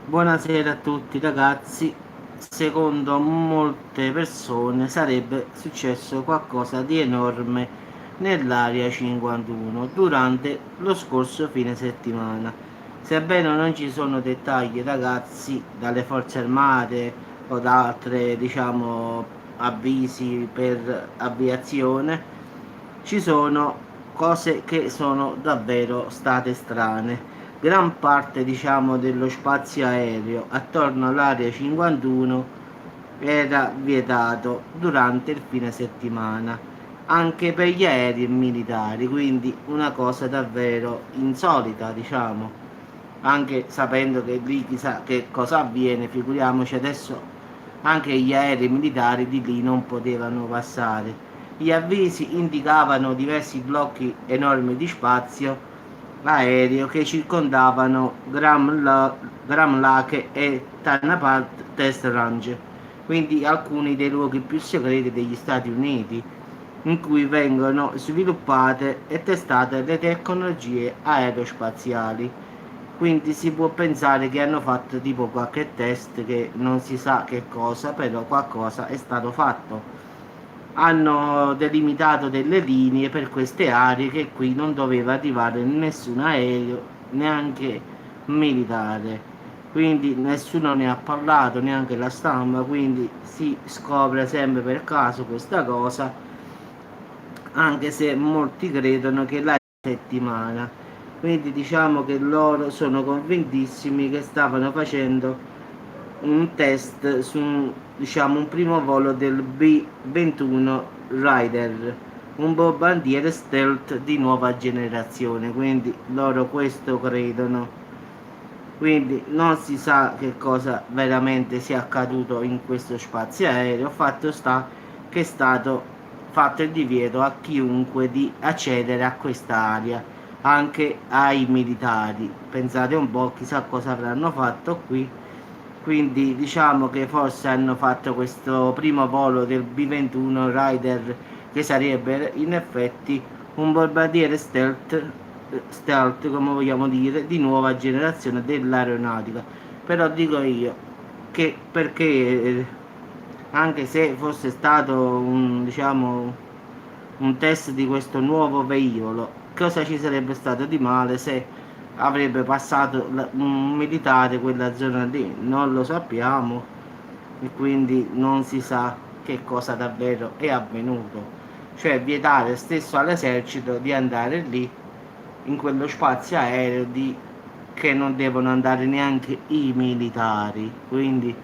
Buonasera a tutti ragazzi. Secondo molte persone sarebbe successo qualcosa di enorme nell'Area 51 durante lo scorso fine settimana. Sebbene non ci sono dettagli ragazzi dalle forze armate o da altre avvisi per aviazione, ci sono cose che sono davvero state strane. Gran parte dello spazio aereo attorno all'area 51 era vietato durante il fine settimana anche per gli aerei militari, quindi una cosa davvero insolita, anche sapendo che lì chissà che cosa avviene, figuriamoci adesso anche gli aerei militari di lì non potevano passare. Gli avvisi indicavano diversi blocchi enormi di spazio aereo che circondavano Gram Lake e Tanapat Test Range, quindi alcuni dei luoghi più segreti degli Stati Uniti, in cui vengono sviluppate e testate le tecnologie aerospaziali. Quindi si può pensare che hanno fatto tipo qualche test che non si sa che cosa, però qualcosa è stato fatto. Hanno delimitato delle linee per queste aree che qui non doveva arrivare nessun aereo, neanche militare. Quindi nessuno ne ha parlato, neanche la stampa, quindi si scopre sempre per caso questa cosa, anche se molti credono che la settimana. Quindi diciamo che loro sono convintissimi che stavano facendo un test su un primo volo del B-21 Raider, un bombardiere stealth di nuova generazione, quindi loro questo credono. Quindi non si sa che cosa veramente sia accaduto in questo spazio aereo. Fatto sta che è stato fatto il divieto a chiunque di accedere a quest'area, anche ai militari. Pensate un po', chissà cosa avranno fatto qui. Quindi diciamo che forse hanno fatto questo primo volo del B-21 Raider, che sarebbe in effetti un bombardiere stealth come vogliamo dire, di nuova generazione dell'aeronautica. Però dico io che perché anche se fosse stato un test di questo nuovo velivolo, cosa ci sarebbe stato di male se avrebbe passato un militare quella zona lì? Non lo sappiamo e quindi non si sa che cosa davvero è avvenuto. Cioè vietare stesso all'esercito di andare lì in quello spazio aereo che non devono andare neanche i militari, quindi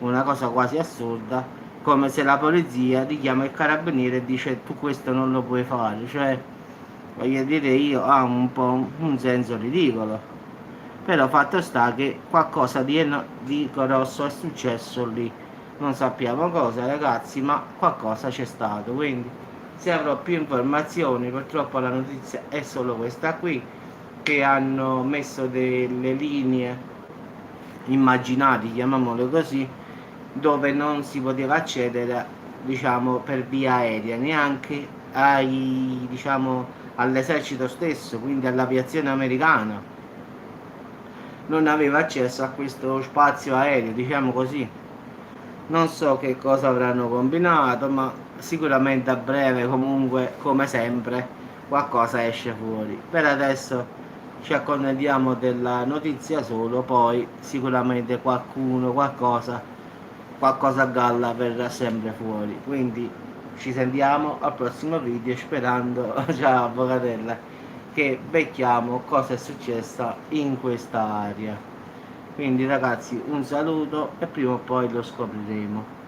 una cosa quasi assurda, come se la polizia richiama il carabiniere e dice tu questo non lo puoi fare, cioè voglio dire io ha un po' un senso ridicolo. Però fatto sta che qualcosa di grosso è successo lì, non sappiamo cosa ragazzi, ma qualcosa c'è stato, quindi se avrò più informazioni, purtroppo la notizia è solo questa qui, che hanno messo delle linee immaginari, chiamiamole così, dove non si poteva accedere, per via aerea, neanche all'esercito stesso, quindi all'aviazione americana. Non aveva accesso a questo spazio aereo, diciamo così. Non so che cosa avranno combinato, ma sicuramente a breve, comunque, come sempre, qualcosa esce fuori. Per adesso ci accontentiamo della notizia solo, poi sicuramente qualcosa a galla verrà sempre fuori. Quindi ci sentiamo al prossimo video sperando, ciao avvocatella, che becchiamo cosa è successa in questa area. Quindi ragazzi un saluto e prima o poi lo scopriremo.